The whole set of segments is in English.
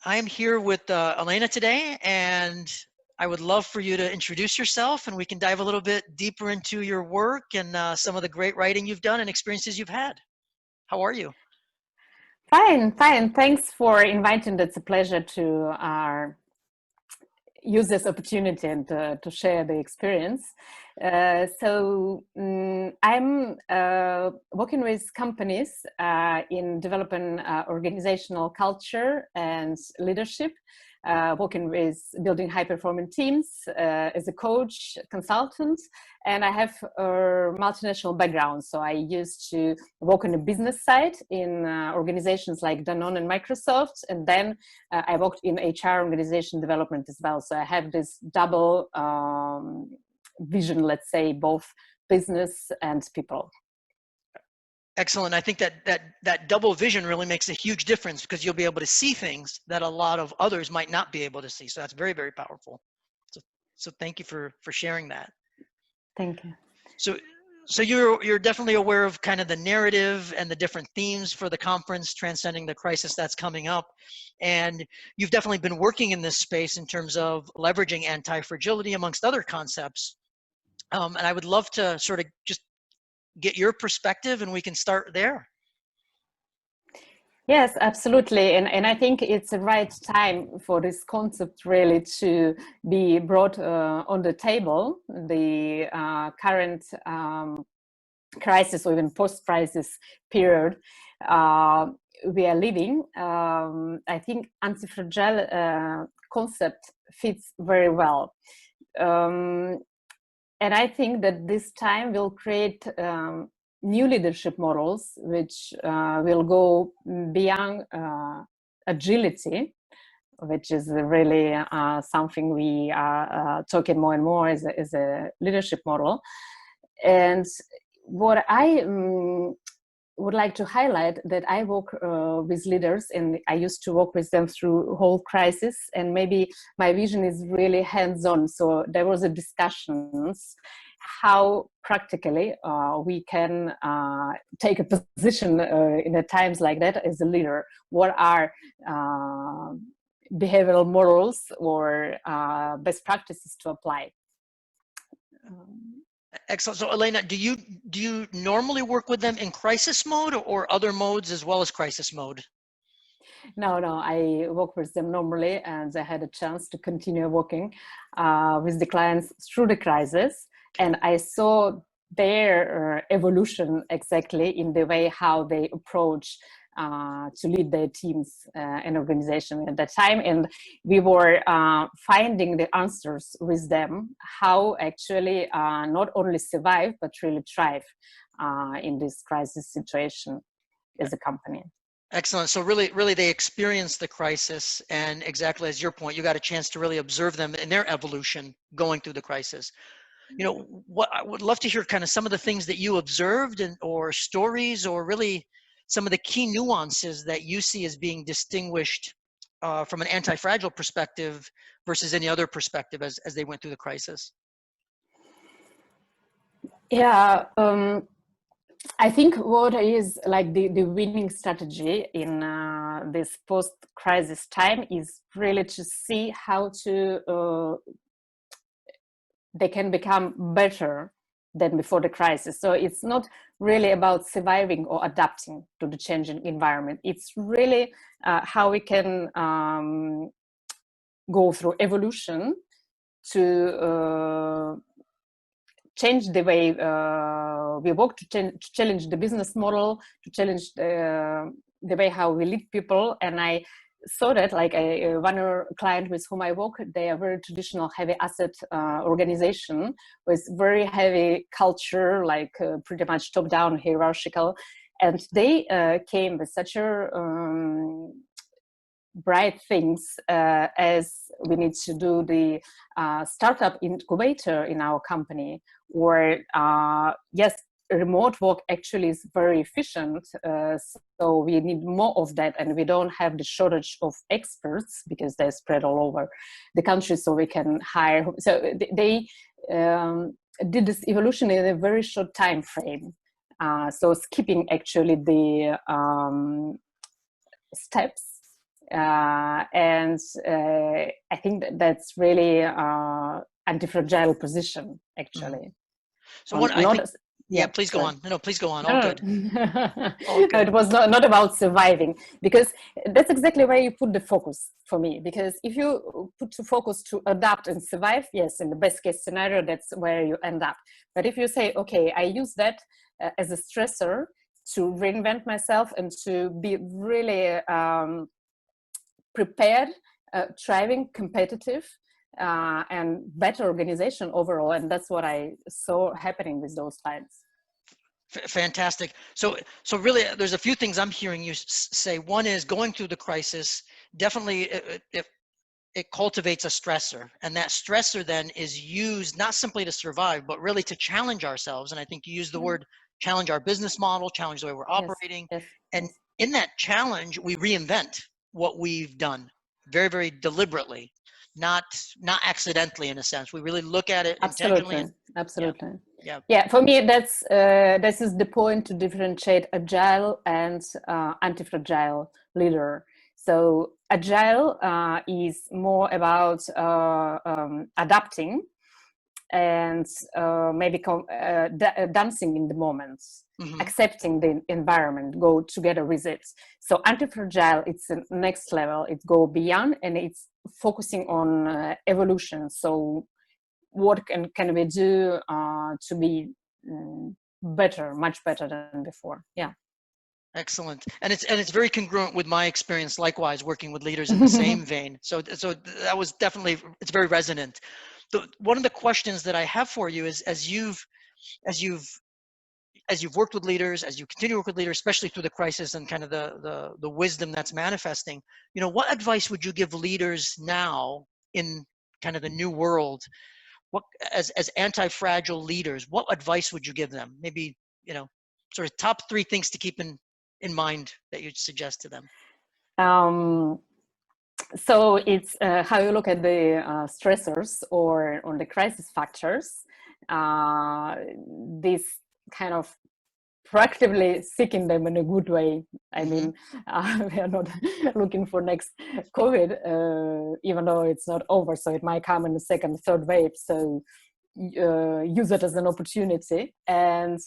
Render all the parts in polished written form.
I am here with Elena today, and I would love for you to introduce yourself, and we can dive a little bit deeper into your work and some of the great writing you've done and experiences you've had. How are you? Fine, fine. Thanks for inviting. It's a pleasure to use this opportunity and to share the experience. I'm working with companies in developing organizational culture and leadership, working with building high-performing teams as a coach, consultant, and I have a multinational background. So I used to work on the business side in organizations like Danone and Microsoft, and then I worked in HR organization development as well. So I have this double vision, let's say, both business and people. Excellent. I think that double vision really makes a huge difference because you'll be able to see things that a lot of others might not be able to see. So that's very, very powerful. So thank you for sharing that. Thank you. So you're definitely aware of kind of the narrative and the different themes for the conference, Transcending the Crisis, that's coming up. And you've definitely been working in this space in terms of leveraging anti-fragility amongst other concepts. And I would love to sort of just get your perspective, and we can start there. Yes, absolutely. And I think it's the right time for this concept really to be brought on the table. The current crisis or even post-crisis period we are living, I think anti-fragile concept fits very well. And I think that this time will create new leadership models, which will go beyond agility, which is really something we are talking more and more as a leadership model. And what I would like to highlight that I work with leaders, and I used to work with them through whole crisis, and maybe my vision is really hands-on. So there was a discussions how practically we can take a position in a times like that as a leader. What are behavioral models or best practices to apply? Excellent. So Elena, do you normally work with them in crisis mode or other modes as well as crisis mode? No, I work with them normally, and I had a chance to continue working with the clients through the crisis, and I saw their evolution exactly in the way how they approach to lead their teams and organization at that time. And we were finding the answers with them, how actually not only survive, but really thrive in this crisis situation as a company. Excellent. So really they experienced the crisis, and exactly as your point, you got a chance to really observe them in their evolution going through the crisis. You know, what I would love to hear kind of some of the things that you observed or stories, or really some of the key nuances that you see as being distinguished from an anti-fragile perspective versus any other perspective as they went through the crisis. Yeah, I think what is like the winning strategy in this post-crisis time is really to see how to they can become better than before the crisis. So it's not really about surviving or adapting to the changing environment. It's really how we can go through evolution to change the way we work, to challenge the business model, to challenge the way how we lead people. And I saw that, like one client with whom I work, they are very traditional, heavy asset organization with very heavy culture, like pretty much top-down, hierarchical. And they came with such a bright things as we need to do the startup incubator in our company, or yes, remote work actually is very efficient, so we need more of that, and we don't have the shortage of experts because they're spread all over the country, so we can hire. So they did this evolution in a very short time frame, so skipping actually the steps And I think that's really anti-fragile position, Mhm. actually. So what I Not think, yeah, yeah, please go sorry. on. No, please go on. All No, good. no. All No, good. it was not about surviving, because that's exactly where you put the focus for me. Because if you put the focus to adapt and survive, yes, in the best case scenario, that's where you end up. But if you say, okay, I use that as a stressor to reinvent myself and to be really prepared, thriving, competitive, and better organization overall. And that's what I saw happening with those clients. Fantastic. So really, there's a few things I'm hearing you say. One is going through the crisis. Definitely, it cultivates a stressor, and that stressor then is used not simply to survive, but really to challenge ourselves. And I think you use the word challenge our business model, challenge the way we're Yes, operating. yes, And yes. in that challenge, we reinvent what we've done very, very deliberately, not accidentally in a sense. We really look at it intentionally Absolutely, and yeah, absolutely. yeah. Yeah, for me, that's this is the point to differentiate agile and anti-fragile leader. So agile is more about adapting and maybe dancing in the moment, Hmm. accepting the environment, go together with it. So anti-fragile, it's the next level. It go beyond, and it's focusing on evolution. So what can we do to be better, much better than before? Yeah. Excellent. And it's very congruent with my experience, likewise, working with leaders in the same vein. So that was definitely, it's very resonant. One of the questions that I have for you is, as you've worked with leaders, as you continue to work with leaders, especially through the crisis and kind of the wisdom that's manifesting, what advice would you give leaders now in kind of the new world? What, as anti-fragile leaders, what advice would you give them? Maybe, sort of top three things to keep in mind that you'd suggest to them. um, so it's how you look at the stressors or on the crisis factors. uh, this kind of proactively seeking them in a good way. I Hmm. mean, we are not looking for next COVID, even though it's not over. So it might come in the second, third wave. So use it as an opportunity, and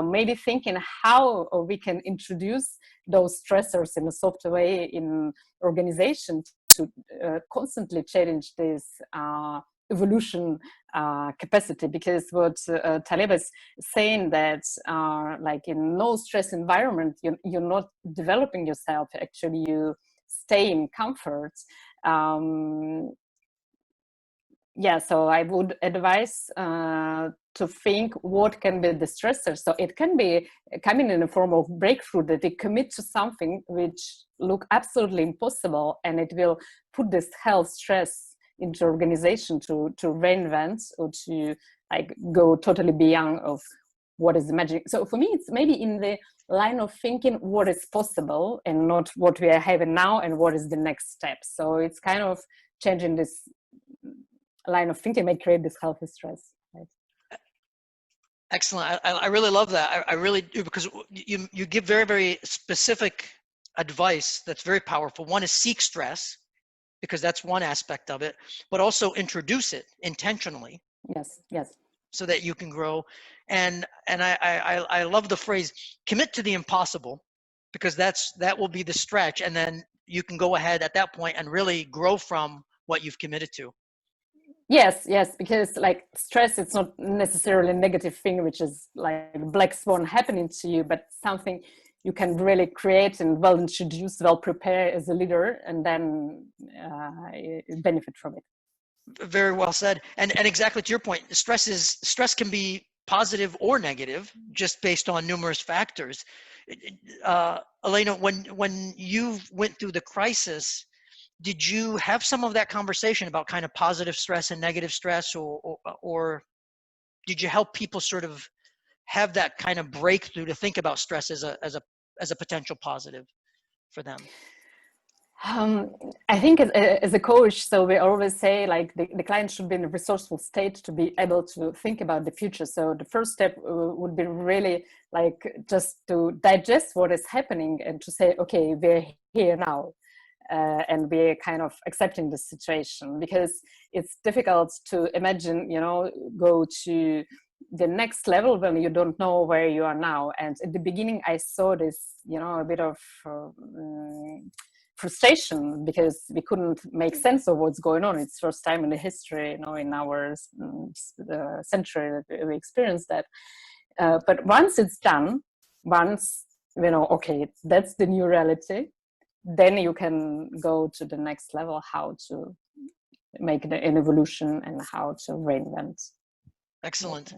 maybe thinking how we can introduce those stressors in a soft way in organization to constantly challenge this evolution capacity. Because what Taleb is saying, that like in no stress environment, you're not developing yourself. Actually, you stay in comfort. um, yeah, so I would advise to think what can be the stressor. So it can be coming in a form of breakthrough, that they commit to something which look absolutely impossible, and it will put this health stress into organization to reinvent or to like go totally beyond of what is the magic. So for me, it's maybe in the line of thinking what is possible and not what we are having now and what is the next step. So it's kind of changing this line of thinking may create this healthy stress. Right? Excellent. I really love that. I really do, because you give very, very specific advice that's very powerful. One is seek stress, because that's one aspect of it, but also introduce it intentionally Yes, yes. so that you can grow. And I love the phrase commit to the impossible, because that will be the stretch, and then you can go ahead at that point and really grow from what you've committed to. Yes, yes, because like stress, it's not necessarily a negative thing, which is like black swan happening to you, but something you can really create and well introduce, well prepare as a leader, and then benefit from it. Very well said. And exactly to your point, stress can be positive or negative just based on numerous factors. Elena, when you went through the crisis, did you have some of that conversation about kind of positive stress and negative stress, or did you help people sort of have that kind of breakthrough to think about stress as a potential positive for them? Um, I think as a coach, so we always say like the client should be in a resourceful state to be able to think about the future. So the first step would be really like just to digest what is happening and to say, okay, we're here now. and be kind of accepting the situation, because it's difficult to imagine, go to the next level when you don't know where you are now. And at the beginning I saw this, a bit of frustration, because we couldn't make sense of what's going on. It's first time in the history, in our century that we experienced that. But once it's done, once okay, that's the new reality, then you can go to the next level, how to make an evolution and how to reinvent. Excellent.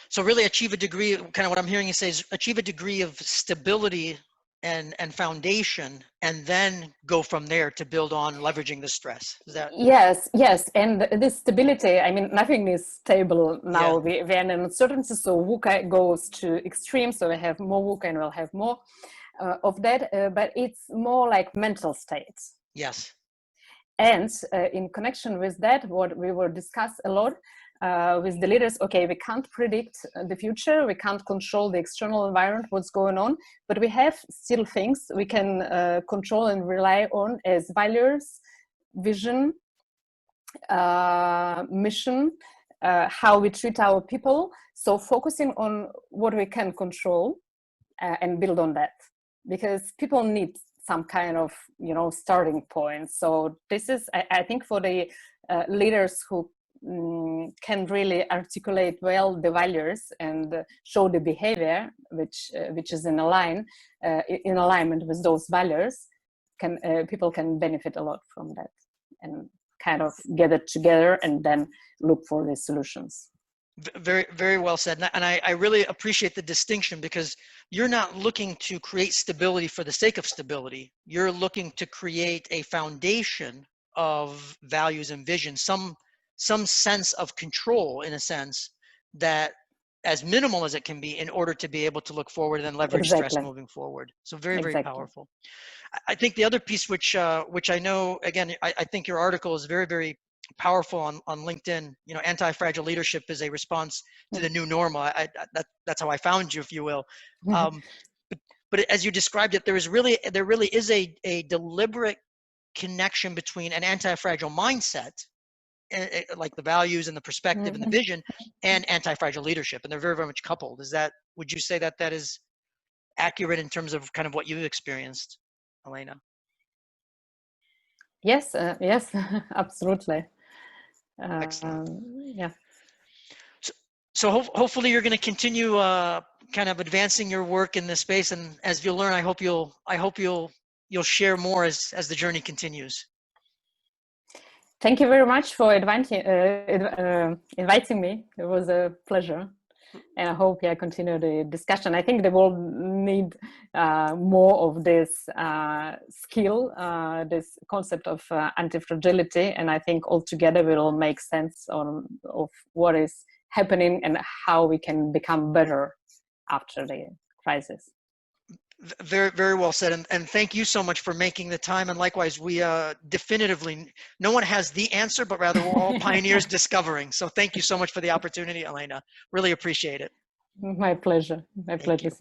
So really achieve a degree, kind of what I'm hearing you say is achieve a degree of stability and foundation, and then go from there to build on leveraging the stress. Is that? Yes. And this stability, I mean, nothing is stable now. Yeah. We are in uncertainty, so VUCA goes to extreme, so we have more VUCA and we'll have more of that, but it's more like mental states. Yes. And in connection with that, what we will discuss a lot with the leaders, okay, we can't predict the future, we can't control the external environment, what's going on, but we have still things we can control and rely on as values, vision, mission, how we treat our people. So focusing on what we can control and build on that, because people need some kind of starting point. So this is, I think, for the leaders who can really articulate well the values and show the behavior which is in alignment with those values, people can benefit a lot from that and kind of get it together and then look for the solutions. Very, very well said. And I really appreciate the distinction, because you're not looking to create stability for the sake of stability. You're looking to create a foundation of values and vision, some sense of control, in a sense, that as minimal as it can be, in order to be able to look forward and then leverage stress moving forward. So very, very powerful. I think the other piece, which I know, again, I think your article is very, very powerful on LinkedIn. Anti-fragile leadership is a response to the new normal. That's how I found you, if you will. But as you described it, there really is a deliberate connection between an anti-fragile mindset, like the values and the perspective and the vision, and anti-fragile leadership, and they're very, very much coupled. Would you say that is accurate in terms of kind of what you've experienced, Elena? Yes, absolutely. Excellent. Yeah. So hopefully you're going to continue kind of advancing your work in this space, and as you'll learn, I hope you'll share more as the journey continues. Thank you very much for inviting me. It was a pleasure. And I hope I continue the discussion. I think the world need more of this skill, this concept of antifragility, and I think altogether we will make sense of what is happening and how we can become better after the crisis. Very, very well said, and thank you so much for making the time. And likewise, we definitively, no one has the answer, but rather we're all pioneers discovering. So thank you so much for the opportunity, Elena. Really appreciate it. My pleasure. My pleasure.